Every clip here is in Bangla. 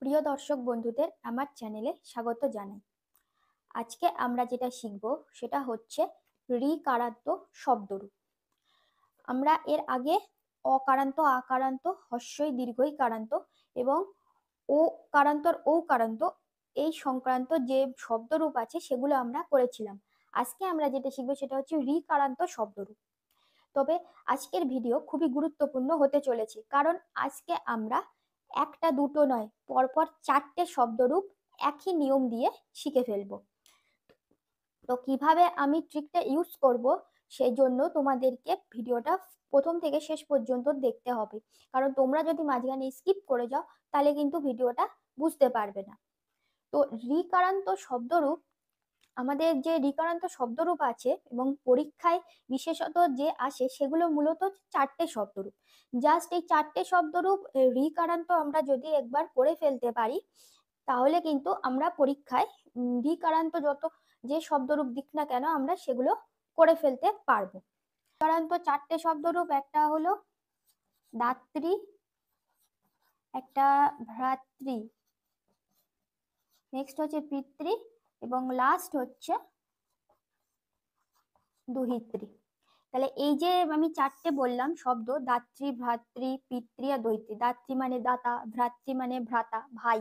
প্রিয় দর্শক বন্ধুদের আমার চ্যানেলে স্বাগত জানাই। আজকে আমরা যেটা শিখব সেটা হচ্ছে ঋকারান্ত শব্দরূপ। আমরা এর আগে অকারান্ত, আকারান্ত, হস্যই দীর্ঘই কারান্ত এবং ও কারান্তর ও কারান্ত এই সংক্রান্ত যে শব্দরূপ আছে সেগুলো আমরা করেছিলাম। আজকে আমরা যেটা শিখবো সেটা হচ্ছে ঋকারান্ত শব্দরূপ। তবে আজকের ভিডিও খুবই গুরুত্বপূর্ণ হতে চলেছে, কারণ আজকে আমরা একটা দুটো নয়, পরপর চারটে শব্দরূপ একই নিয়ম দিয়ে শিখে ফেলবো। তো কিভাবে আমি ট্রিকটা ইউজ করব, সেই জন্য তোমাদেরকে ভিডিওটা প্রথম থেকে শেষ পর্যন্ত দেখতে হবে, কারণ তোমরা যদি মাঝখানে স্কিপ করে যাও তাহলে কিন্তু ভিডিওটা বুঝতে পারবে না। তো ঋকারান্ত শব্দরূপ, আমাদের যে ঋকারান্ত শব্দরূপ আছে এবং পরীক্ষায় বিশেষত যে আসে সেগুলো মূলত চারটে শব্দরূপ। জাস্ট এই চারটে শব্দরূপ ঋকারান্ত আমরা যদি একবার করে ফেলতে পারি, তাহলে কিন্তু আমরা পরীক্ষায় ঋকারান্ত যত যে শব্দরূপ দিক না কেন আমরা সেগুলো করে ফেলতে পারবো। ঋকারান্ত চারটে শব্দরূপ, একটা হলো দাত্রী, একটা ভ্রাতৃ, নেক্সট হচ্ছে পিতৃ এবং লাস্ট হচ্ছে দুহিতৃ। তাহলে এই যে আমি চারটে বললাম শব্দ, দাত্রী, ভ্রাতৃ, পিতৃ আর দৈত্রী। দাত্রী মানে দাতা, ভ্রাতৃ মানে ভ্রাতা ভাই,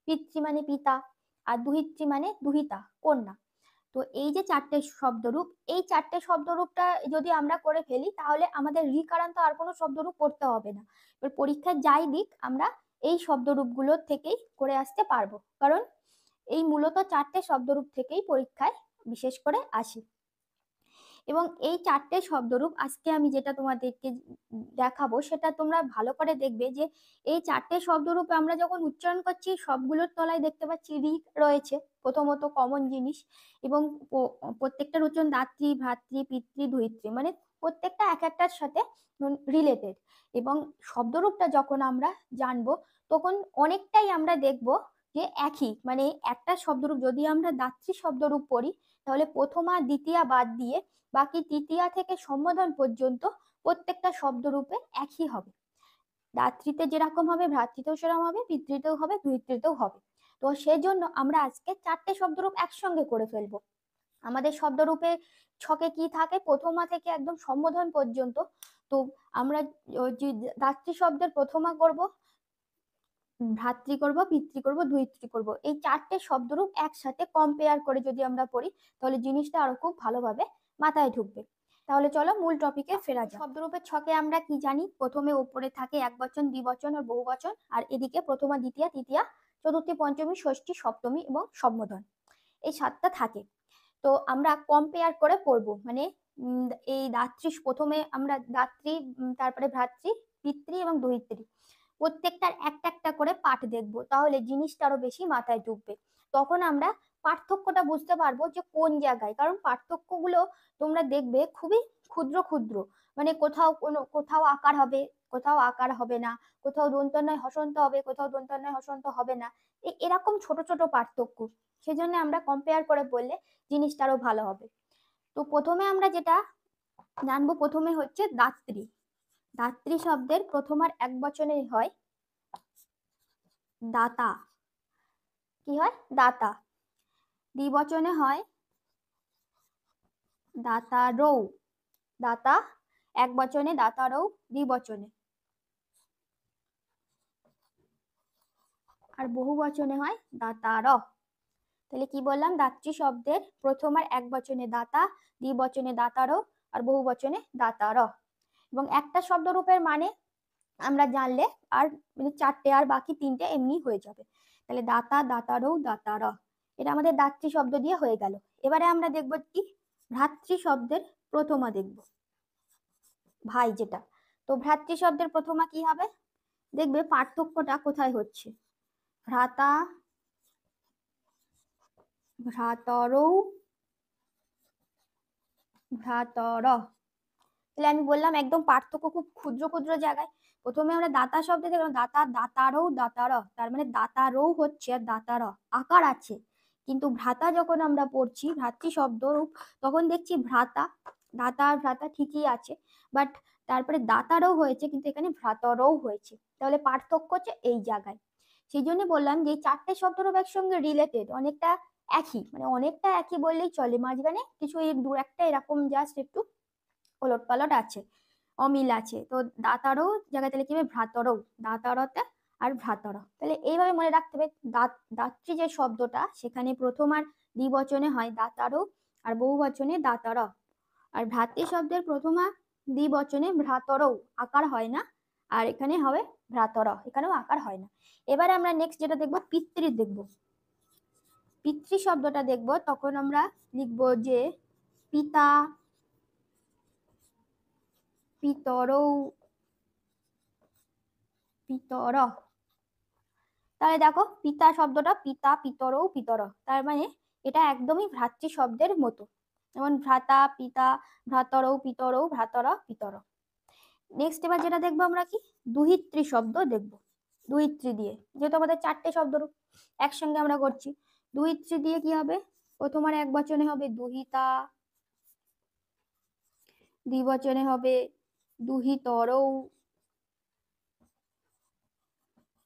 পিতৃ মানে পিতা, আর দুহিতৃ মানে দুহিতা কন্যা। তো এই যে চারটে শব্দরূপ, এই চারটে শব্দরূপটা যদি আমরা করে ফেলি তাহলে আমাদের ঋকারান্ত আর কোনো শব্দরূপ করতে হবে না। এবার পরীক্ষায় যাই দিক আমরা এই শব্দরূপগুলোর থেকেই করে আসতে পারবো, কারণ এই মূলত চারটে শব্দরূপ থেকেই পরীক্ষায় বিশেষ করে আসে। এবং এই চারটে শব্দরূপ আজকে আমি যেটা তোমাদেরকে দেখাবো সেটা তোমরা ভালো করে দেখবে, যে এই চারটে শব্দরূপে আমরা যখন উচ্চারণ করছি সবগুলোর তলায় দেখতে পাচ্ছি ঋ রয়েছে, প্রথমত কমন জিনিস। এবং প্রত্যেকটার উচ্চারণ দাত্রী, ভ্রাতৃ, পিতৃ, ধরিত্রী, মানে প্রত্যেকটা এক একটার সাথে রিলেটেড। এবং শব্দরূপটা যখন আমরা জানবো তখন অনেকটাই আমরা দেখব যে একই, মানে একটা শব্দরূপ যদি আমরা দাত্রী শব্দরূপ পড়ি তাহলে প্রথমা দ্বিতীয়া বাদ দিয়ে বাকি তৃতীয়া থেকে সম্বোধন পর্যন্ত প্রত্যেকটা শব্দরূপে একই হবে। দাত্রীতে যেরকম হবে ভ্রাতৃতেও সেরকম হবে, পিতৃতেও হবে, দুহিতৃতেও হবে। তো সেজন্য আমরা আজকে চারটে শব্দরূপ একসঙ্গে করে ফেলবো। আমাদের শব্দরূপে ছকে কি থাকে, প্রথমা থেকে একদম সম্বোধন পর্যন্ত। তো আমরা যে দাত্রী শব্দের প্রথমা করব, ভ্রাতৃ করব, পিতৃ করব, দুহিতৃ করব, এই চারটে শব্দরূপ একসাথে কম্পেয়ার করে যদি আমরা পড়ি তাহলে জিনিসটা আরো খুব ভালোভাবে মাথায় ঢুকবে। তাহলে চলো মূল টপিকে ফেরা যাক। শব্দরূপের ছকে আমরা কি জানি, প্রথমে উপরে থাকে একবচন, দ্বিবচন আর বহুবচন, আর এদিকে প্রথমা, দ্বিতীয়া, তৃতীয়া, চতুর্থী, পঞ্চমী, ষষ্ঠী, সপ্তমী এবং সম্বোধন, এই সাতটা থাকে। তো আমরা কম্পেয়ার করে পড়বো, মানে এই দাত্রী, প্রথমে আমরা দাত্রী, তারপরে ভ্রাতৃ, পিতৃ এবং দুহিতৃ, প্রত্যেকটার একটা একটা করে পাঠ দেখবো, তাহলে জিনিসটা আরো বেশি মাথায় ঢুকবে। তখন আমরা পার্থক্যটা বুঝতে পারবো যে কোন জায়গায়, কারণ পার্থক্যগুলো তোমরা দেখবে খুবই ক্ষুদ্র ক্ষুদ্র, মানে কোথাও আকার হবে, কোথাও আকার হবে না, কোথাও দন্তন্বয় হসন্ত হবে, কোথাও দন্তন্বয় হসন্ত হবে না, এরকম ছোট ছোট পার্থক্য। সেজন্য আমরা কম্পেয়ার করে বললে জিনিসটা আরো ভালো হবে। তো প্রথমে আমরা যেটা জানবো, প্রথমে হচ্ছে দাত্রী। দাত্রী শব্দের প্রথমার এক বচনে হয় দাতা, কি হয় দাতা। দ্বিবচনে হয় দাতারৌ, দাতা এক বচনে, দাতারৌ দ্বিবচনে, আর বহু বচনে হয় দাতার। তাহলে কি বললাম, দাত্রী শব্দের প্রথমার এক বচনে দাতা, দ্বিবচনে দাতারৌ আর বহু বচনে দাতার। এবং একটা শব্দরূপের মানে আমরা জানলে আর মানে চারটে, আর বাকি তিনটে এমনি হয়ে যাবে। তাহলে দাতা, দাতারৌ, দাতার, এটা আমাদের দাত্রী শব্দ দিয়ে হয়ে গেল। এবারে আমরা দেখবো কি ভ্রাতৃ শব্দের প্রথমা দেখব, ভাই যেটা। তো ভ্রাতৃ শব্দের প্রথমা কি হবে, দেখবে পার্থক্যটা কোথায় হচ্ছে, ভ্রাতা, ভ্রাতরৌ, ভ্রাতর। তাহলে আমি বললাম একদম পার্থক্য খুব ক্ষুদ্র ক্ষুদ্র জায়গায়। প্রথমে আমরা দাতা শব্দে দেখলাম দাতা, দাতারৌ, দাতার, তার মানে দাতারৌ হচ্ছে আর দাতার আকার আছে, কিন্তু ভ্রাতা যখন আমরা পড়ছি ভ্রাতৃ শব্দরূপ তখন দেখছি ভ্রাতা, দাতা আর ভ্রাতা ঠিকই আছে, বাট তারপরে দাতারও হয়েছে কিন্তু এখানে ভ্রাতরও হয়েছে, তাহলে পার্থক্য হচ্ছে এই জায়গায়। সেই জন্য বললাম যে এই চারটে শব্দরূপ একসঙ্গে রিলেটেড, অনেকটা একই, মানে অনেকটা একই বললেই চলে, মাঝখানে কিছু দু একটা এরকম জাস্ট একটু ওলট পালট আছে, অমিল আছে। তো দাতারও জায়গায় তাহলে কি হবে ভ্রাতরও, দাতারতে আর ভ্রাতর। তাহলে এইভাবে মনে রাখতে হবে দাত্রী যে শব্দটা সেখানে প্রথম আর দ্বিবচনে হয় দাতারও, আর বহুবচনে দাতার। আর ভ্রাতৃ শব্দের প্রথম আর দ্বিবচনে ভ্রাতরও, আকার হয় না, আর এখানে হবে ভ্রাতর, এখানেও আকার হয় না। এবারে আমরা নেক্সট যেটা দেখবো পিতৃ দেখব। পিতৃ শব্দটা দেখব, তখন আমরা লিখব যে পিতা, পিতরৌ, পিতর। তাহলে দেখো পিতা শব্দটা পিতা, পিতরৌ, পিতর, তার মানে এটা একদমই ভ্রাতৃ শব্দের মতো, যেমন ভ্রাতা, পিতা, ভ্রাতরৌ, পিতরৌ, ভ্রাতর, পিতর। নেক্সট এবার যেটা দেখবো আমরা কি দুহিত্রী শব্দ দেখবো। দুহিত্রী দিয়ে, যেহেতু আমাদের চারটে শব্দ একসঙ্গে আমরা করছি, দুহিত্রী দিয়ে কি হবে, প্রথম আর এক বচনে হবে দুহিতা, দ্বিবচনে হবে দুহিতরৌ,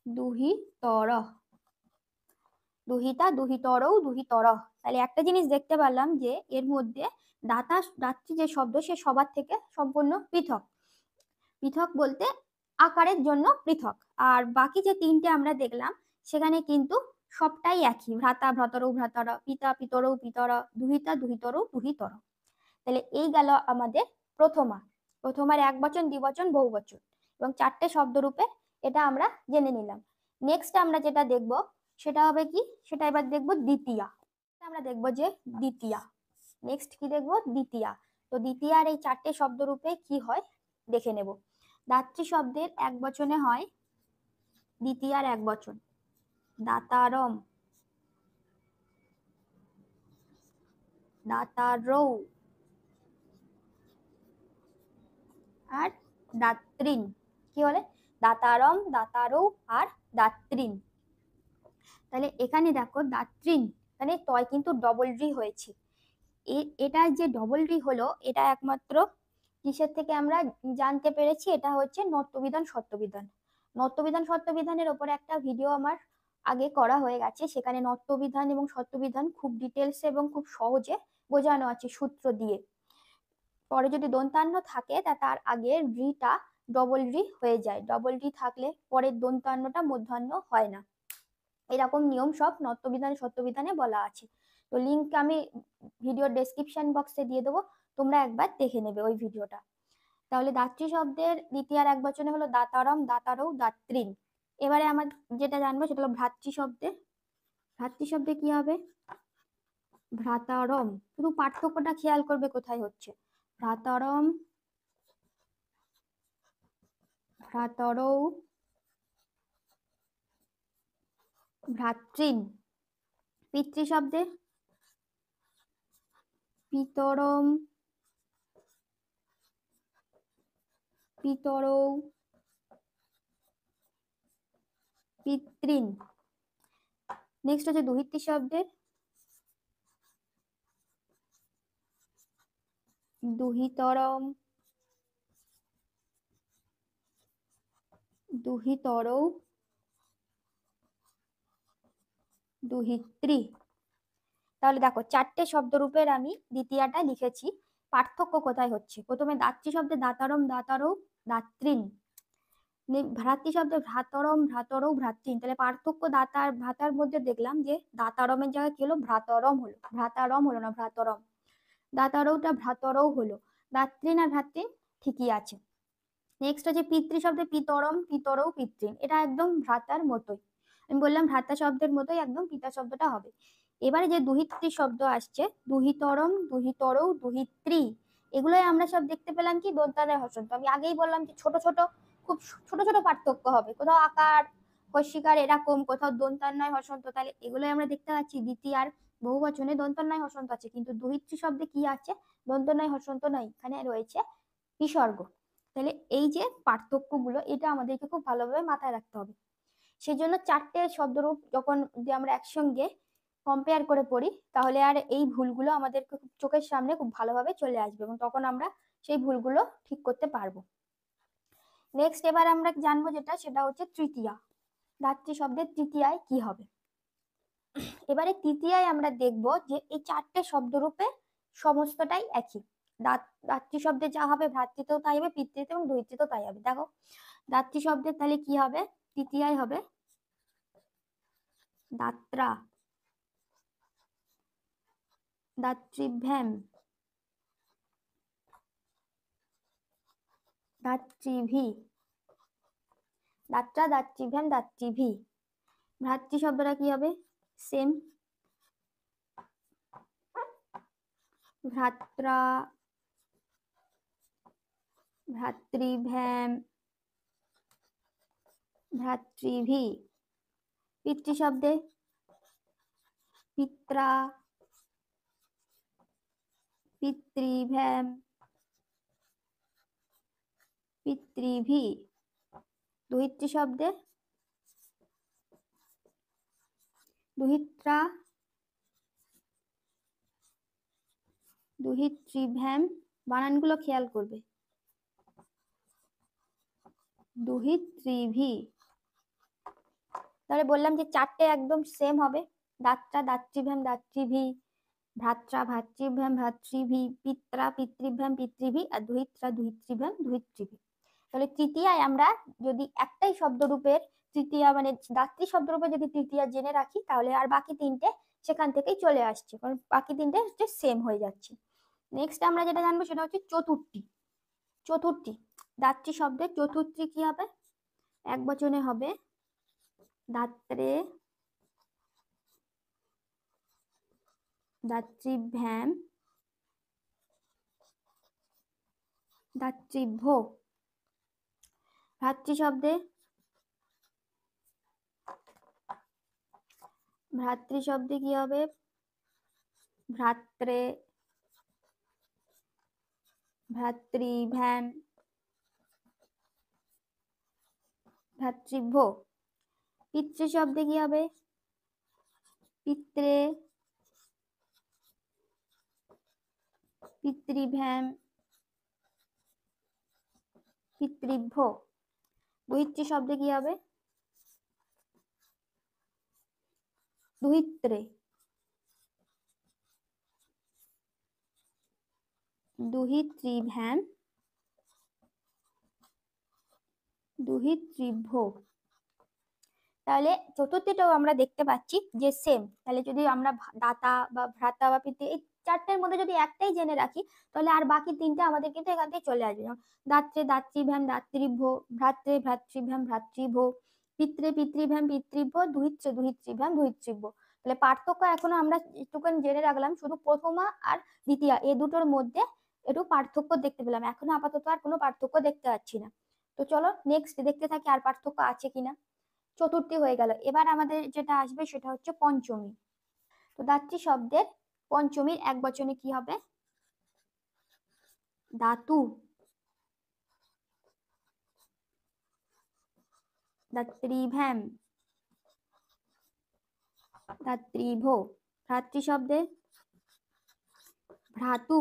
দুহিতর, দুহিতা, দুহিতরৌ, দুহিতর। তাহলে একটা জিনিস দেখতে পারলাম যে এর মধ্যে দাত্রী যে শব্দ সে সবার থেকে সম্পূর্ণ পৃথক। পৃথক বলতে আকারের জন্য পৃথক, আর বাকি যে তিনটে আমরা দেখলাম সেখানে কিন্তু সবটাই একই, ভ্রাতা, ভ্রাতরৌ, ভ্রাতর, পিতা, পিতরৌ, পিতর, দুহিতা, দুহিতরৌ, দুহিতর। তাহলে এই গেল আমাদের প্রথমা। প্রথমার এক বচন, দ্বিবচন, বহুবচন এবং চারটে শব্দরূপে, এটা আমরা জেনে নিলাম। নেক্সট আমরা যেটা দেখব সেটা হবে কি, সেটা এবার দেখব দ্বিতীয়া। আমরা দেখব যে দ্বিতীয়া, নেক্সট কি দেখব দ্বিতীয়া। তো দ্বিতীয়ার এই চারটে শব্দরূপে কি হয় দেখে নেব। দাত্রী শব্দের এক বচনে হয় দ্বিতীয়ার এক বচন দাতারম, দাতারৌ, আর দাত্রিন। কি বলে দাতারম, দাতারৌ আর দাত্রিন। তাহলে এখানে দেখো দাত্রিন, মানে তয় কিন্তু ডবল রি হয়েছে। এটা যে ডবল রি হলো, এটা একমাত্র কিসের থেকে আমরা জানতে পেরেছি, এটা হচ্ছে নত্যবিধান সত্যবিধান। নত্যবিধান সত্যবিধানের ওপরে একটা ভিডিও আমার আগে করা হয়ে গেছে, সেখানে নত্যবিধান এবং সত্যবিধান খুব ডিটেলস এবং খুব সহজে বোঝানো আছে সূত্র দিয়ে। পরে যদি দন্তান্ন থাকে তার আগে রিটা ডবল রি হয়ে যায়, ডবল রি থাকলে পরের দন্তান্নটা মধ্যাহ্ন হয় না। এরকম নিয়ম সব নত্যবিধান সত্যবিধানে বলা আছে। তো লিঙ্ক আমি ভিডিওর ডেসক্রিপশন বক্সে দিয়ে দেবো, তোমরা একবার দেখে নেবে ওই ভিডিওটা। তাহলে দাত্রী শব্দের দ্বিতীয়ার এক বচনে হলো দাতারম, দাতারৌ, দাত্রিন। এবারে আমার যেটা জানবো সেটা হলো ভ্রাতৃ শব্দে। ভ্রাতৃ শব্দে কি হবে ভ্রাতারম, শুধু পার্থক্যটা খেয়াল করবে কোথায় হচ্ছে, ভ্রাতারম, ভ্রাতরৌ, ভ্রাতৃন। পিতৃ শব্দে পিতরম, পিতরৌ, পিতৃন। নেক্সট হচ্ছে দুহিত্রী শব্দের দুহিতরম, দুহিতরৌ, দুহিত্রী। তাহলে দেখো চারটে শব্দরূপের আমি দ্বিতীয়টা লিখেছি, পার্থক্য কোথায় হচ্ছে। প্রথমে দাত্রী শব্দে দাতারম, দাতারৌ, দাত্রিন। ভ্রাতৃ শব্দে ভ্রাতরম, ভ্রাতরৌ, ভ্রাতৃন। তাহলে পার্থক্য দাতার ভ্রাতার মধ্যে দেখলাম যে দাতারমের জায়গায় কি হলো ভ্রাতরম হলো, ভ্রাতারম হলো না ভ্রাতরম। দাতারৌটা ভ্রাতরৌ হলো, দাত্রিন আর ভ্রাতৃন ঠিকই আছে। নেক্সট হচ্ছে পিতৃ শব্দে পিতরম, পিতরৌ, পিতৃন। এটা একদম ভ্রাতার মতোই, আমি বললাম ভ্রাতা শব্দের মতোই একদম পিতা শব্দটা হবে। এবারে যে দুহিত্রী শব্দ আসছে দুহিতরম, দুহিতরৌ, দুহিত্রী, এগুলোই আমরা সব দেখতে পেলাম কি দন্তানের হসন্ত। আমি আগেই বললাম যে ছোট ছোট, খুব ছোট ছোট পার্থক্য হবে, কোথাও আকার হস্যিকার এরকম, কোথাও দন্তান্নয় হসন্ত। তাহলে এগুলোই আমরা দেখতে পাচ্ছি দ্বিতীয়ার বহুবচনে দন্তান্নয় হসন্ত আছে, কিন্তু দুহিত্রী শব্দে কি আছে দন্তান্নয় হসন্ত নাই, এখানে রয়েছে বিসর্গ। তাহলে এই যে পার্থক্যগুলো এটা আমাদেরকে খুব ভালোভাবে মাথায় রাখতে হবে। সেই জন্য চারটে শব্দরূপ যখন যদি আমরা একসঙ্গে কম্পেয়ার করে পড়ি, তাহলে আর এই ভুলগুলো আমাদের চোখের সামনে খুব ভালোভাবে চলে আসবে এবং তখন আমরা সেই ভুলগুলো ঠিক করতে পারবো। নেক্সট এবার আমরা জানবো যেটা, সেটা হচ্ছে তৃতীয়া। দাত্রী শব্দের তৃতীয়ায় কি হবে? এবারে তৃতীয়ায় আমরা দেখব যে এই চারটে শব্দরূপে সমস্তটাই একই। দাত্রী শব্দে যা হবে ভ্রাতৃতেও তাই হবে, পিতৃতে এবং দৈত্রীতেও তাই হবে। দেখো দাত্রী শব্দের তাহলে কি হবে? তৃতীয়ায় হবে দাত্রা, দাত্রীভ্যাম, দাত্রীভি, দাত্রা, দাত্রীভ্যাম, দাত্রীভি। ভ্রাতৃ শব্দটা কি হবে? সেম, ভ্রাত্রা, ভ্রাতৃভ্যাম, ভ্রাতৃভি। পিতৃ শব্দে পিত্রা, পিতৃভ্যাম, পিতৃভি। দুহিতৃ শব্দে দুহিত্রা, দুহিতৃভ্যাম। বানানগুলো খেয়াল করবে, দুহিতৃভি। তাহলে বললাম যে চারটে একদম সেম হবে। দাত্রা, দাত্রীভ্যাম, দাত্রীভি, ভ্রাত্রা, ভ্রাতৃভ্যাম, ভ্রাতৃভি, পিত্রা, পিতৃভ্যাম, পিতৃভি, আর দুহিত্রা, দুহিতৃভ্যাম, দুহিতৃভি। তাহলে তৃতীয়ায় আমরা যদি একটাই শব্দরূপের তৃতীয়া মানে দাত্রী শব্দরূপে যদি তৃতীয়া জেনে রাখি, তাহলে আর বাকি তিনটে সেখান থেকেই চলে আসছে, কারণ বাকি তিনটে হচ্ছে সেম হয়ে যাচ্ছে। নেক্সট আমরা যেটা জানবো সেটা হচ্ছে চতুর্থী। চতুর্থী দাত্রী শব্দের চতুর্থী কি হবে? এক বচনে হবে দাত্রে, দাত্রীভ্যাম, দাত্রীভ্য। ভ্রাতৃ শব্দে ভ্রাতৃ শব্দে কি হবে? ভ্রাত্রে, ভ্রাতৃভ্যাম, ভ্রাতৃভ্য। পিতৃ শব্দে কি হবে? পিত্রে, পিতৃভ্যাম, পিতৃভ্য। দুহিতৃ শব্দে কি হবে? দুহিত্রে, দুহিতৃভ্যাম, দুহিতৃভ্য। তাহলে চতুর্থীটাও আমরা দেখতে পাচ্ছি যে সেম। তাহলে যদি আমরা দাতা বা ভ্রাতা বা পিতৃ এই চারটের মধ্যে যদি একটাই জেনে রাখি, তাহলে আর বাকি তিনটে আমাদের কিন্তু এখান থেকে চলে আসবে। যেমন দাত্রে, দাত্রীভ্যাম, দাত্রীভ্য, ভ্রাত্রে, ভ্রাতৃভ্যাম, ভ্রাতৃভ্য, পিতৃ, পিতৃভ্যাম, পিতৃভ্য, দুহিত্রে, দুহিতৃভ্যাম, দুহিতৃভ্য। তাহলে পার্থক্য এখনো আমরা একটুখানি জেনে রাখলাম, শুধু প্রথমা আর দ্বিতীয়া এই দুটোর মধ্যে একটু পার্থক্য দেখতে পেলাম। এখনো আপাতত আর কোনো পার্থক্য দেখতে পাচ্ছি না। তো চলো নেক্সট দেখতে থাকি আর পার্থক্য আছে কিনা। চতুর্থী হয়ে গেল, এবার আমাদের যেটা আসবে সেটা হচ্ছে পঞ্চমী। তো দাত্রী শব্দের পঞ্চমীর এক বচনে কি হবে? দাতু, দাত্রীভ্যাম, দাত্রীভ্য। ভ্রাতৃ শব্দে ভ্রাতু,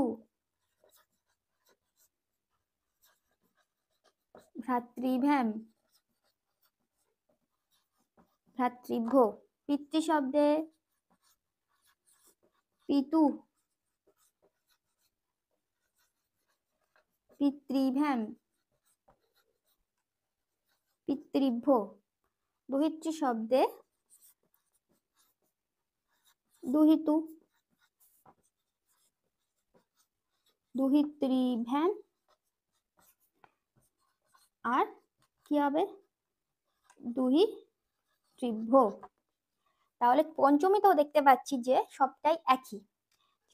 ভ্রাতৃভ্যাম, ভ্রাতৃভ্য। পিতৃ শব্দে পিতু, পিতৃভ্যাম, পিতৃভ্য। দুহিতৃ শব্দে দুহিতু, দুহিতৃভ্যাম, আর কি হবে? দুহিতৃভ্য। তাহলে পঞ্চমীতেও দেখতে পাচ্ছি যে সবটাই একই,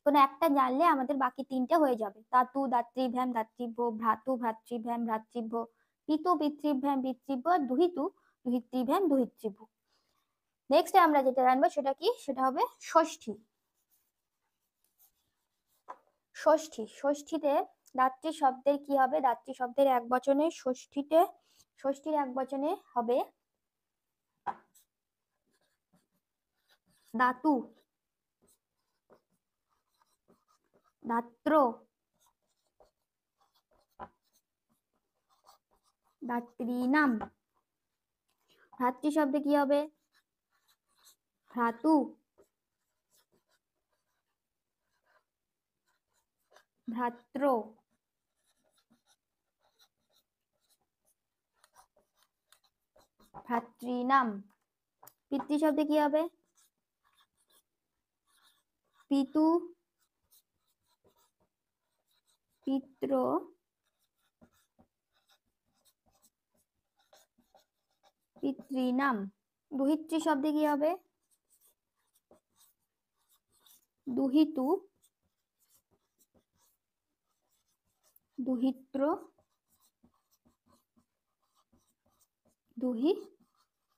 কোনো একটা জানলে আমাদের বাকি তিনটে হয়ে যাবে। দাতু, দাত্রীভ্যাম, দাত্রীভ্য, ভ্রাতু, ভ্রাতৃভ্যাম, ভ্রাতৃভ্য, পিতু, পিতৃভ্যাম, পিতৃভ্য, দুহিতু, দুহিতৃভ্যাম, দুহিতৃভ্য। নেক্সট আমরা যেটা জানবো সেটা কি? সেটা হবে ষষ্ঠী। ষষ্ঠী, ষষ্ঠীতে দাত্রী শব্দের কি হবে? দাত্রী শব্দের এক বচনে ষষ্ঠীতে, ষষ্ঠীর এক বচনে হবে দাতু, দাত্র, দাত্রীনাম। ভ্রাতৃ শব্দে কি হবে? ভ্রাতু, ভ্রাতৃ, ভ্রাতৃনাম। পিতৃ শব্দে কি হবে? পিতু, পিত্র, পিতৃনাম। দুহিতৃ শব্দে কি হবে? দুহিতু, দুহিত্র, দুহিতৃনাম।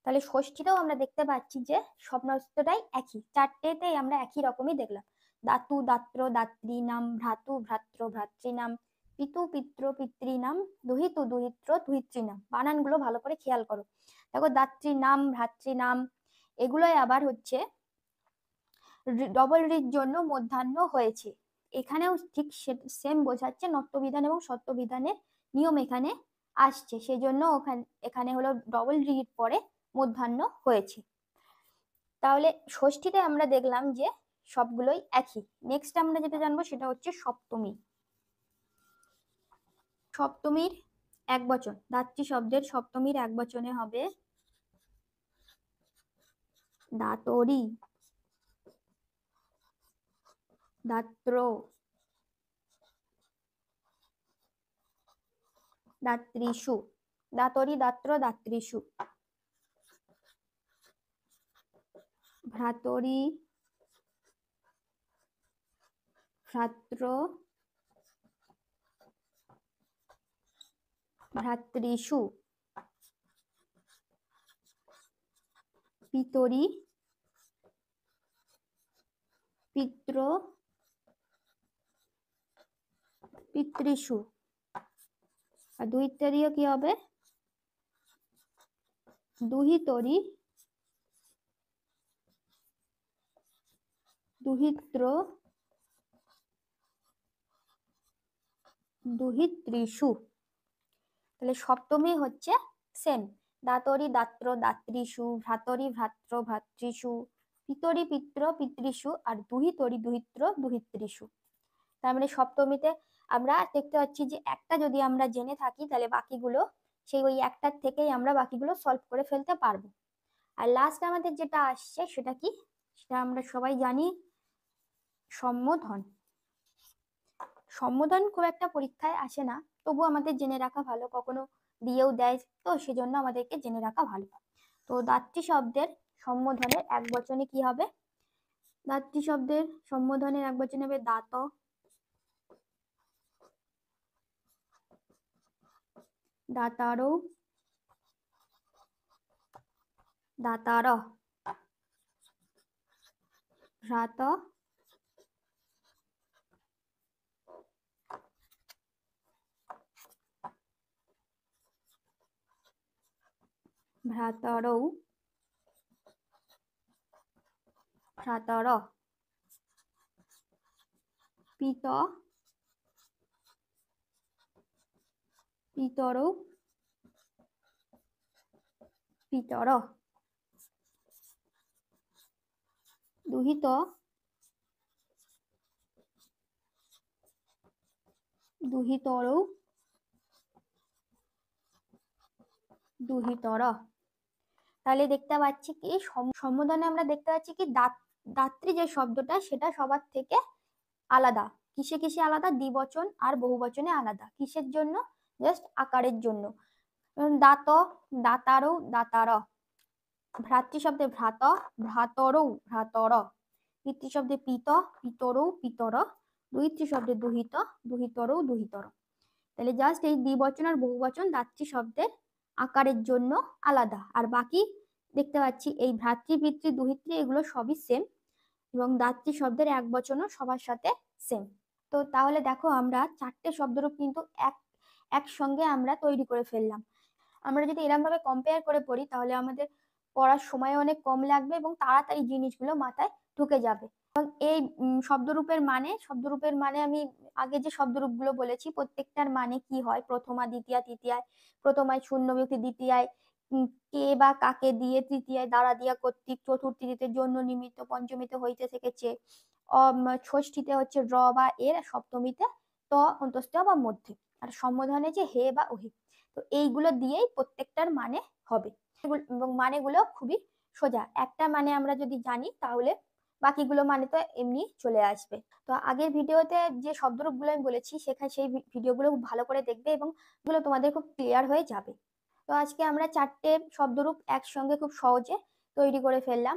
তাহলে ষষ্ঠীতেও আমরা দেখতে পাচ্ছি যে সমস্তটাই একই, চারটেতেই আমরা একই রকমই দেখলাম। দাতু, দাত্র, দাত্রীনাম, ভ্রাতু, ভ্রাতৃ, ভ্রাতৃনাম, পিতু, পিত্র, পিতৃনাম, দুহিতু, দুহিত্র, দুহিতৃনাম। বানানগুলো ভালো করে খেয়াল করো। দেখো দাত্রীনাম, ভ্রাতৃনাম এগুলোই আবার হচ্ছে ডবল রির জন্য মধ্যাহ্ন হয়েছে। এখানেও ঠিক সেম বোঝাচ্ছে, নত্যবিধান এবং সত্যবিধানের নিয়ম এখানে আসছে, সেজন্য এখানে হলো ডবল রির পরে মধ্যাহ্ন হয়েছে। তাহলে ষষ্ঠীতে আমরা দেখলাম যে সবগুলোই একই। নেক্সট আমরা যেটা জানবো সেটা হচ্ছে সপ্তমী। সপ্তমীর এক বচন, দাত্রী শব্দের সপ্তমীর এক বচনে হবে দাতরি, দাত্র, দাত্রীষু। দাতরি, দাত্র, দাত্রীষু। ভ্রাতরি, ভ্রাতৃ, ভ্রাতৃষু। পিতরি, পিত্র, পিতৃষু। আর দুহিতরিও কি হবে? দুহিতরি, দুহিত্র, দুহিতৃষু। তাহলে সপ্তমী হচ্ছে সেম, দাতরি, দাত্র, দাত্রীষু, ভ্রাতরি, ভ্রাতৃ, ভ্রাতৃষু, পিতরি, পিত্র, পিতৃষু, আর দুহিতরি, দুহিত্র, দুহিতৃষু। তার মানে সপ্তমীতে আমরা দেখতে পাচ্ছি যে একটা যদি আমরা জেনে থাকি তাহলে বাকিগুলো সেই ওই একটার থেকেই আমরা বাকিগুলো সলভ করে ফেলতে পারবো। আর লাস্ট আমাদের যেটা আসছে সেটা কি, সেটা আমরা সবাই জানি, সম্বোধন। সম্বোধন খুব একটা পরীক্ষায় আসে না, তবু আমাদের জেনে রাখা ভালো, কখনো দিয়েও দেয়, তো সেজন্য আমাদেরকে জেনে রাখা ভালো। তো দাত্রী শব্দের সম্বোধনের এক বচনে কি হবে? দাত্রী শব্দের সম্বোধনের এক বচনে হবে দাত, দাতারো, দাতার, ভ্রাত, ভ্রাতরৌ, ভ্রাতর, পিত, পিতরৌ, পিতর, দুহিত, দুহিতরৌ, দুহিতর। তাহলে দেখতে পাচ্ছি কি সম্বোধনে আমরা দেখতে পাচ্ছি কি দাত্রী যে শব্দটা সেটা সবার থেকে আলাদা। কিসে কিসে আলাদা? দ্বিবচন আর বহুবচনে আলাদা। কিসের জন্য? জাস্ট আকারের জন্য। দাত, দাতারৌ, দাতার। ভ্রাতৃ শব্দে ভ্রাত, ভ্রাতরৌ, ভ্রাতর। পিতৃ শব্দে পিত, পিতরৌ, পিতর। দুহিতৃ শব্দে দুহিত, দুহিতরৌ, দুহিতর। তাহলে জাস্ট এই দ্বিবচন আর বহুবচন দাত্রী শব্দের আকারের জন্য আলাদা, আর বাকি দেখতে পাচ্ছি এই ভ্রাতৃ, পিতৃ, দুহিতৃ এগুলো সবই সেম, এবং দাত্রী শব্দের এক বচনও সবার সাথে সেম। তো তাহলে দেখো আমরা চারটে শব্দরূপ কিন্তু একসঙ্গে আমরা তৈরি করে ফেললাম। আমরা যদি এরকম ভাবে কম্পেয়ার করে পড়ি তাহলে আমাদের পড়ার সময় অনেক কম লাগবে এবং তাড়াতাড়ি জিনিসগুলো মাথায় ঢুকে যাবে। এবং এই শব্দরূপের মানে আমি আগে যে শব্দরূপগুলো বলেছি প্রত্যেকটার মানে কি হয়, প্রথমা, দ্বিতীয়া, তৃতীয়ায়। প্রথমায় শূন্য বিভক্তি, দ্বিতীয়ায় কে বা কাকে দিয়ে, তৃতীয়ায় দ্বারা দিয়া কর্তৃক, চতুর্থীতে জন্য নিমিত্ত, পঞ্চমীতে হইতে থেকেছে, ষষ্ঠীতে হচ্ছে র বা এর, সপ্তমীতে ত অন্তস্থ বা মধ্যে, আর সম্বোধনে যে হে বা ওহে। তো এইগুলো দিয়েই প্রত্যেকটার মানে হবে, এবং মানেগুলো খুবই সোজা। একটা মানে আমরা যদি জানি তাহলে বাকিগুলো মানে তো এমনি চলে আসবে। তো আগের ভিডিওতে যে শব্দরূপগুলো আমি বলেছি সেখানে সেই ভিডিওগুলো খুব ভালো করে দেখবে এবং এগুলো তোমাদের খুব ক্লিয়ার হয়ে যাবে। তো আজকে আমরা 4টে শব্দরূপ একসঙ্গে খুব সহজে তৈরি করে ফেললাম।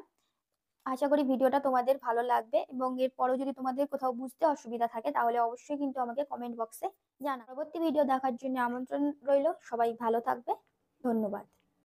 আশা করি ভিডিওটা তোমাদের ভালো লাগবে, এবং এরপরও যদি তোমাদের কোথাও বুঝতে অসুবিধা থাকে তাহলে অবশ্যই কিন্তু আমাকে কমেন্ট বক্সে জানাও। পরবর্তী ভিডিও দেখার জন্য আমন্ত্রণ রইল। সবাই ভালো থাকবে। ধন্যবাদ।